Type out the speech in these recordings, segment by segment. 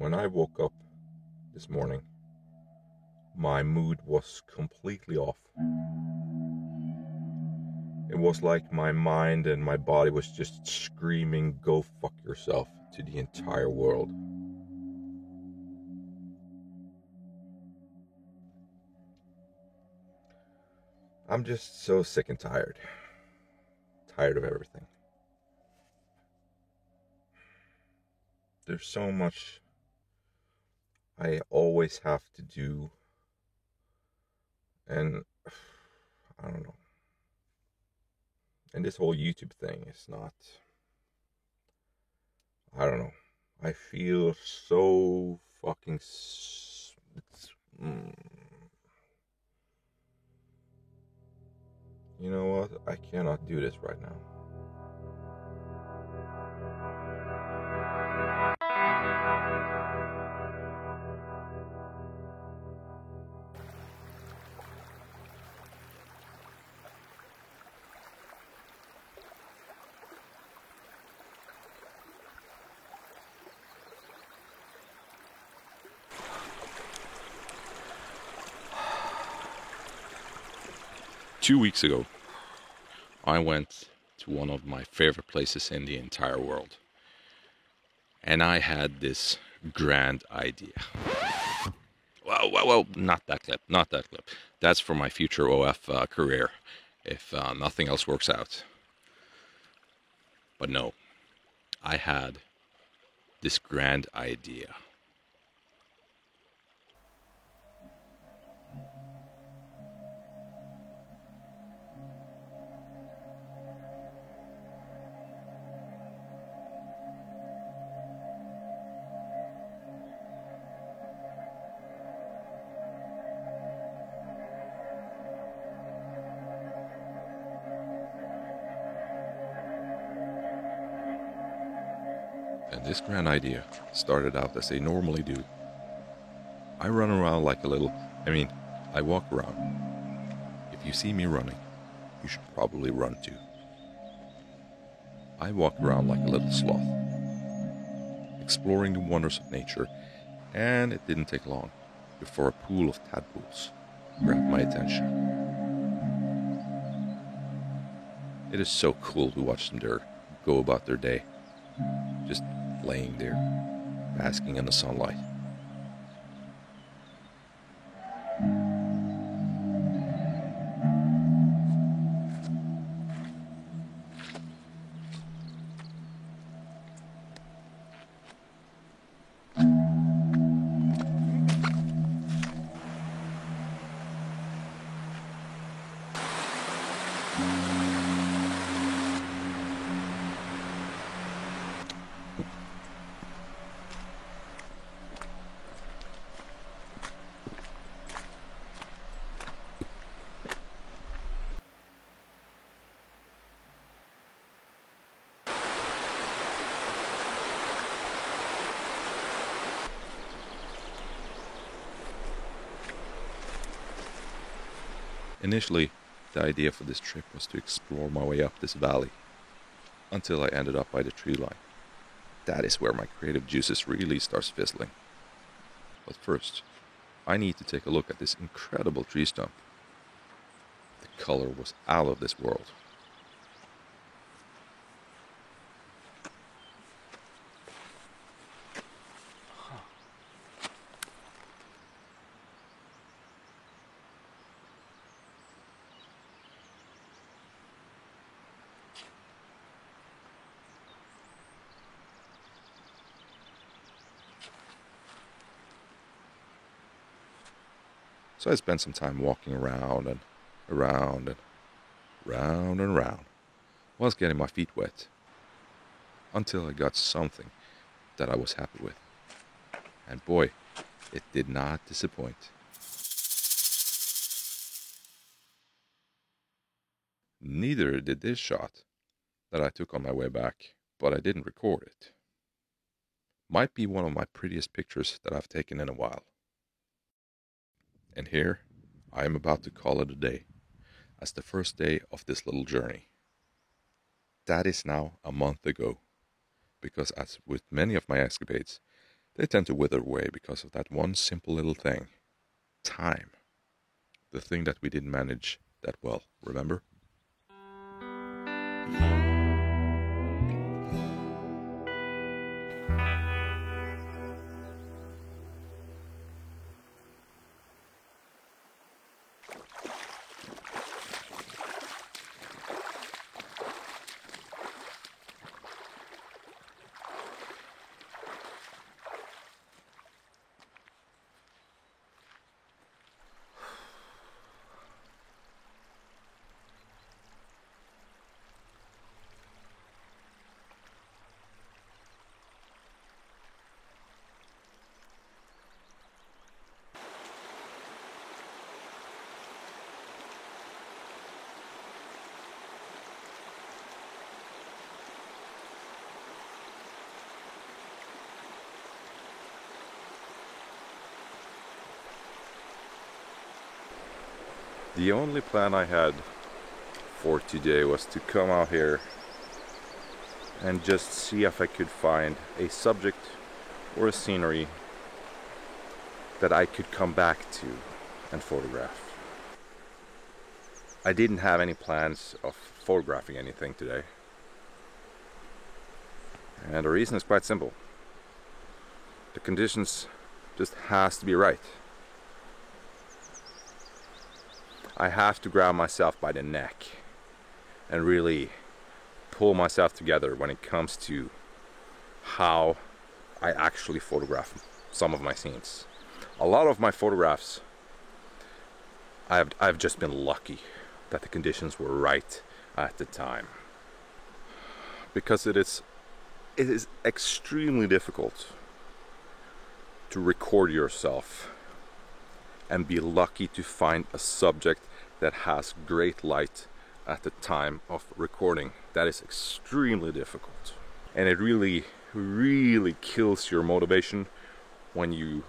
When I woke up this morning, my mood was completely off. It was like my mind and my body was just screaming, "Go fuck yourself," to the entire world. I'm just so sick and tired. Tired of everything. There's so much I always have to do, and I don't know. And this whole YouTube thing is not, I don't know. I feel so fucking You know what? I cannot do this right now. 2 weeks ago, I went to one of my favorite places in the entire world. And I had this grand idea. Well, not that clip. That's for my future OF career, if nothing else works out. But no, I had this grand idea. And this grand idea started out as they normally do. I run around like a little, I walk around. If you see me running, you should probably run too. I walk around like a little sloth, exploring the wonders of nature, and it didn't take long before a pool of tadpoles grabbed my attention. It is so cool to watch them there go about their day, just laying there, basking in the sunlight. Initially, the idea for this trip was to explore my way up this valley, until I ended up by the tree line. That is where my creative juices really starts fizzling. But first, I need to take a look at this incredible tree stump. The color was out of this world. So I spent some time walking around and around and round and round, whilst getting my feet wet, until I got something that I was happy with. And boy, it did not disappoint. Neither did this shot that I took on my way back, but I didn't record it. Might be one of my prettiest pictures that I've taken in a while. And here, I am about to call it a day, as the first day of this little journey. That is now a month ago, because as with many of my escapades, They tend to wither away because of that one simple little thing. Time. The thing that we didn't manage that well, remember? The only plan I had for today was to come out here and just see if I could find a subject or a scenery that I could come back to and photograph. I didn't have any plans of photographing anything today. And the reason is quite simple. The conditions just has to be right. I have to grab myself by the neck and really pull myself together when it comes to how I actually photograph some of my scenes. A lot of my photographs, I've just been lucky that the conditions were right at the time. Because it is extremely difficult to record yourself and be lucky to find a subject that has great light at the time of recording. That is extremely difficult. And it really, really kills your motivation when you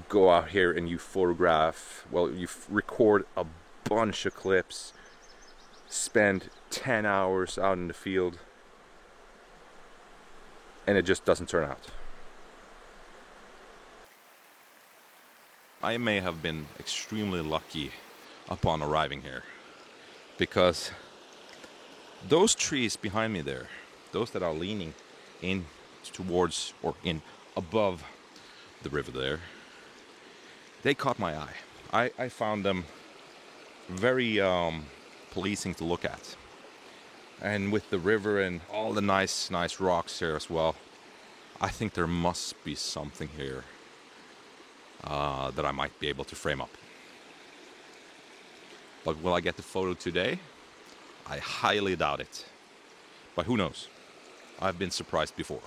go out here and you photograph, well, you record a bunch of clips, spend 10 hours out in the field, and it just doesn't turn out. I may have been extremely lucky upon arriving here, because those trees behind me there, those that are leaning in towards or in above the river there, they caught my eye. I found them very pleasing to look at. And with the river and all the nice rocks here as well, I think there must be something here that I might be able to frame up. But will I get the photo today? I highly doubt it. But who knows? I've been surprised before.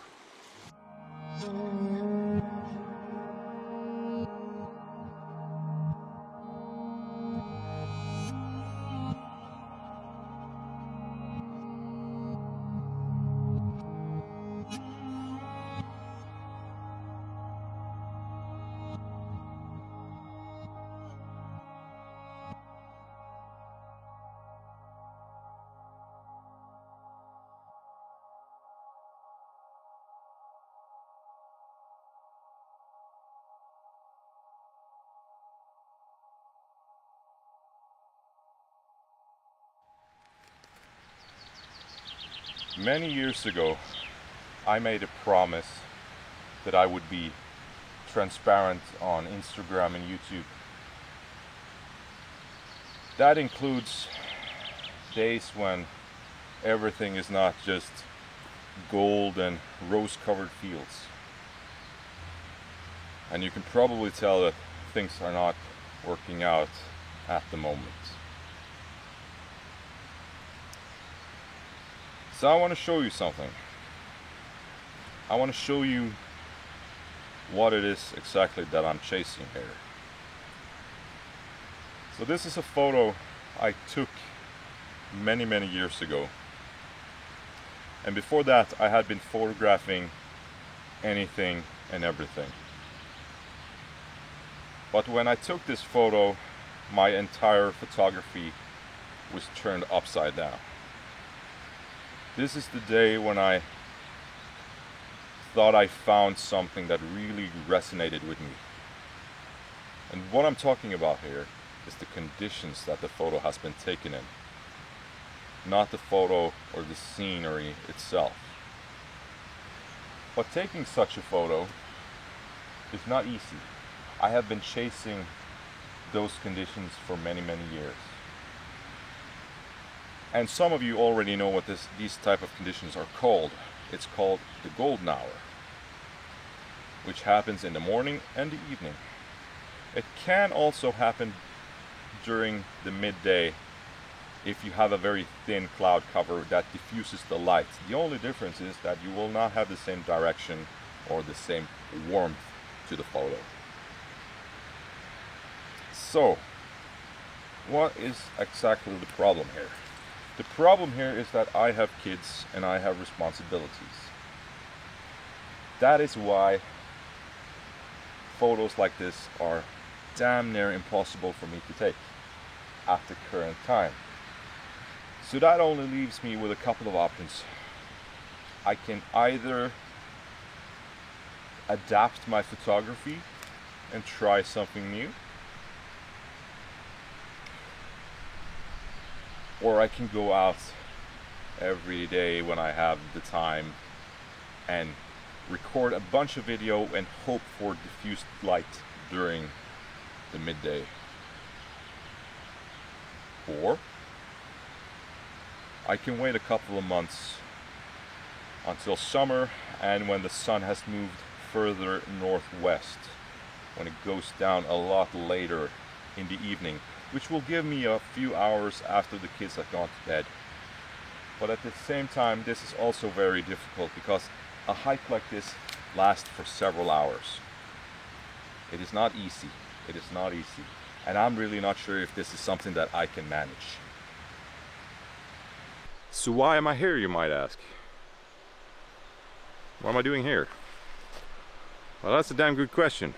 Many years ago, I made a promise that I would be transparent on Instagram and YouTube. That includes days when everything is not just gold and rose-covered fields. And you can probably tell that things are not working out at the moment. So I want to show you something. I want to show you what it is exactly that I'm chasing here. So this is a photo I took many years ago. And before that I had been photographing anything and everything. But when I took this photo, my entire photography was turned upside down. This is the day when I thought I found something that really resonated with me. And what I'm talking about here is the conditions that the photo has been taken in, not the photo or the scenery itself. But taking such a photo is not easy. I have been chasing those conditions for many years. And some of you already know what these type of conditions are called. It's called the golden hour, which happens in the morning and the evening. It can also happen during the midday if you have a very thin cloud cover that diffuses the light. The only difference is that you will not have the same direction or the same warmth to the photo. So, what is exactly the problem here? The problem here is that I have kids and I have responsibilities. That is why photos like this are damn near impossible for me to take at the current time. So that only leaves me with a couple of options. I can either adapt my photography and try something new, or I can go out every day when I have the time and record a bunch of video and hope for diffused light during the midday. Or I can wait a couple of months until summer, and when the sun has moved further northwest, when it goes down a lot later in the evening, which will give me a few hours after the kids have gone to bed. But at the same time, this is also very difficult because a hike like this lasts for several hours. It is not easy. It is not easy. And I'm really not sure if this is something that I can manage. So why am I here, you might ask? What am I doing here? Well, that's a damn good question.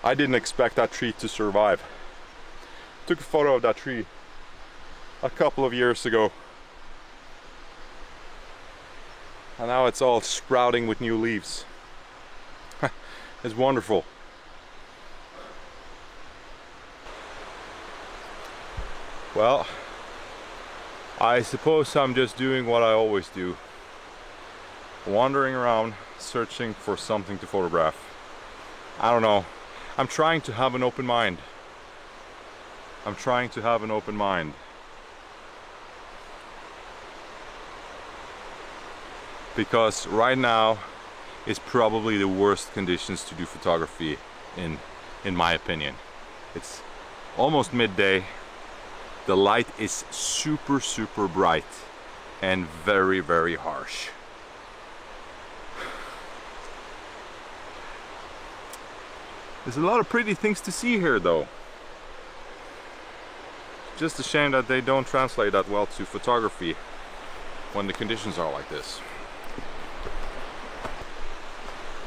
I didn't expect that tree to survive. Took a photo of that tree a couple of years ago, and now it's all sprouting with new leaves. It's wonderful. Well, I suppose I'm just doing what I always do, wandering around searching for something to photograph. I don't know. I'm trying to have an open mind. I'm trying to have an open mind. Because right now is probably the worst conditions to do photography in my opinion. It's almost midday. The light is super bright and very harsh. There's a lot of pretty things to see here though. Just a shame that they don't translate that well to photography when the conditions are like this.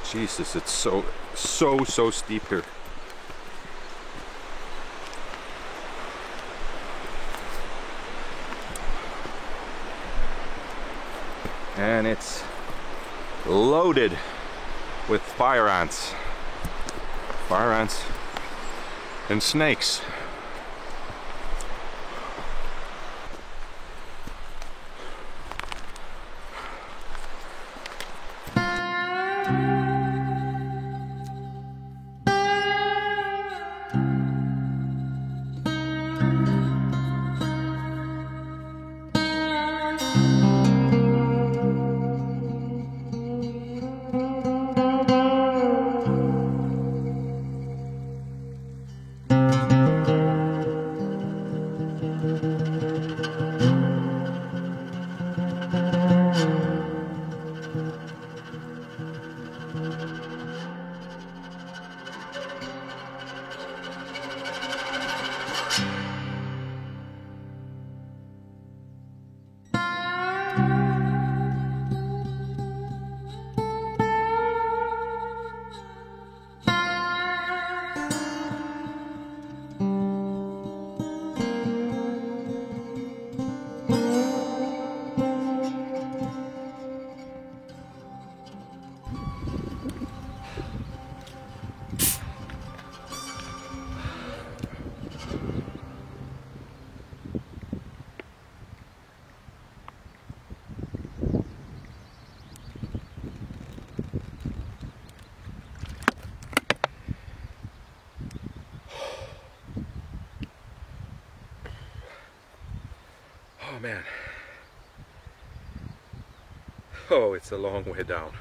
Jesus, it's so steep here. And it's loaded with fire ants. Fire ants and snakes. Oh man. Oh, it's a long way down.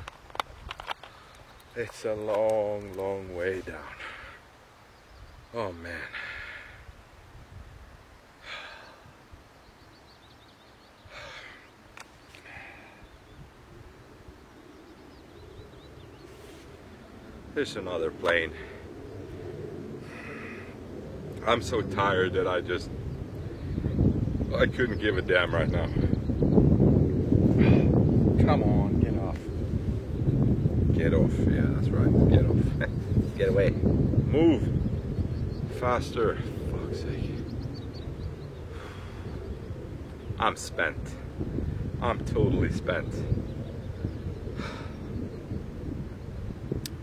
It's a long, long way down. Oh man. There's another plane. I'm so tired that I couldn't give a damn right now. Come on, get off. Get off, yeah, that's right, get off. Get away. Move. Faster, for fuck's sake. I'm spent. I'm totally spent.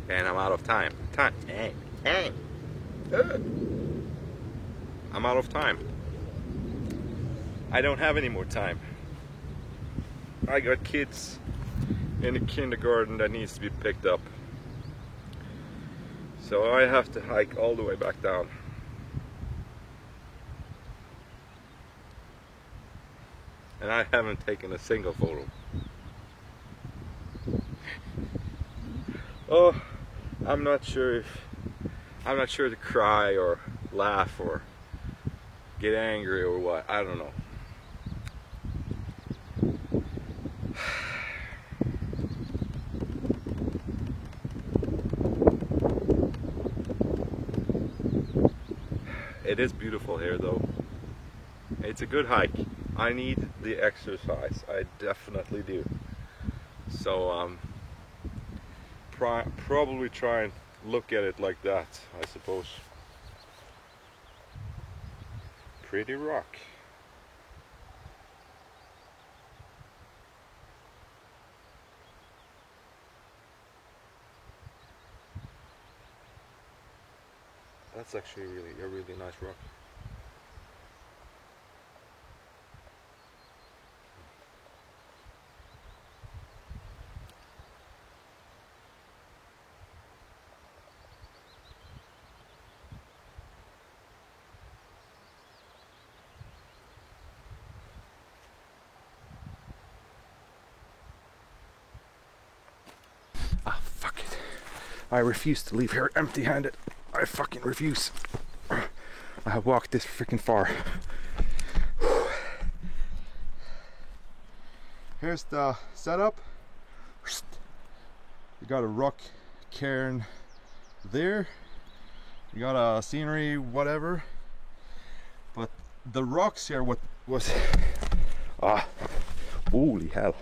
And I'm out of time. I'm out of time. I don't have any more time. I got kids in the kindergarten that needs to be picked up. So I have to hike all the way back down. And I haven't taken a single photo. Oh, I'm not sure to cry or laugh or get angry or what. I don't know. It is beautiful here though. It's a good hike. I need the exercise. I definitely do. So probably try and look at it like that, I suppose. Pretty rock. That's actually a really nice rock. Ah, fuck it. I refuse to leave here empty-handed. I fucking refuse. I have walked this freaking far. Here's the setup. You got a rock cairn there. You got a scenery, whatever. But the rocks here, what was holy hell!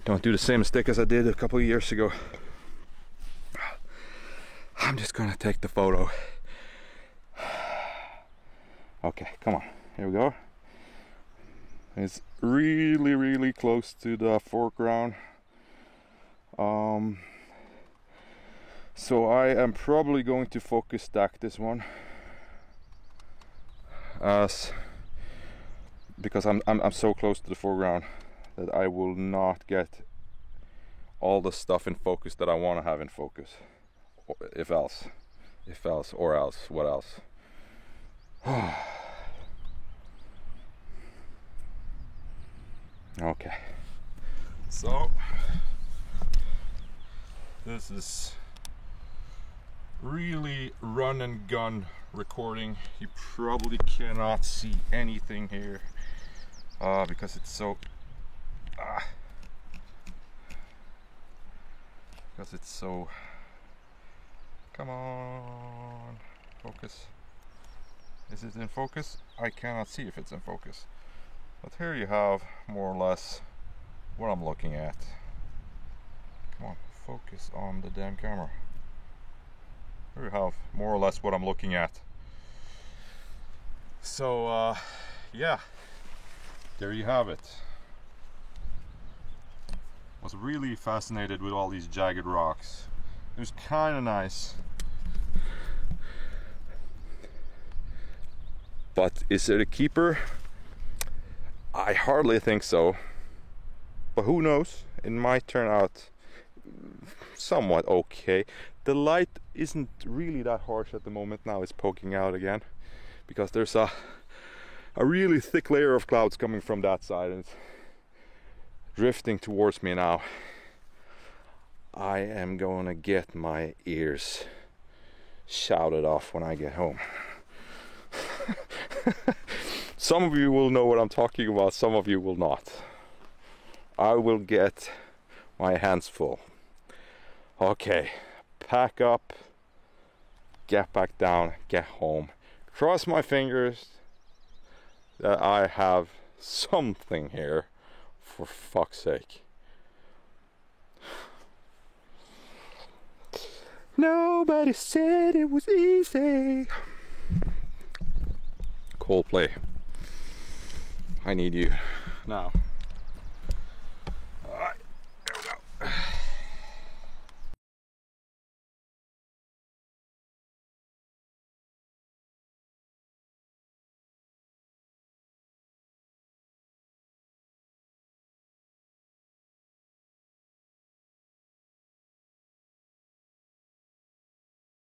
Don't do the same mistake as I did a couple of years ago. I'm just gonna take the photo. Okay, come on, here we go. It's really close to the foreground. So I am probably going to focus stack this one, because I'm so close to the foreground that I will not get all the stuff in focus that I want to have in focus. If else, what else? Okay, so this is really run and gun recording. You probably cannot see anything here because it's so come on, focus. Is it in focus? I cannot see if it's in focus. But here you have more or less what I'm looking at. Come on, focus on the damn camera. Here you have more or less what I'm looking at. So yeah, there you have it. Was really fascinated with all these jagged rocks. It was kind of nice. But is it a keeper? I hardly think so. But who knows? It might turn out somewhat okay. The light isn't really that harsh at the moment. Now it's poking out again because there's a a really thick layer of clouds coming from that side, and it's drifting towards me now. I am going to get my ears shouted off when I get home. Some of you will know what I'm talking about, some of you will not. I will get my hands full. Okay, pack up, get back down, get home. Cross my fingers that I have something here, for fuck's sake. Nobody said it was easy. Coldplay, I need you now.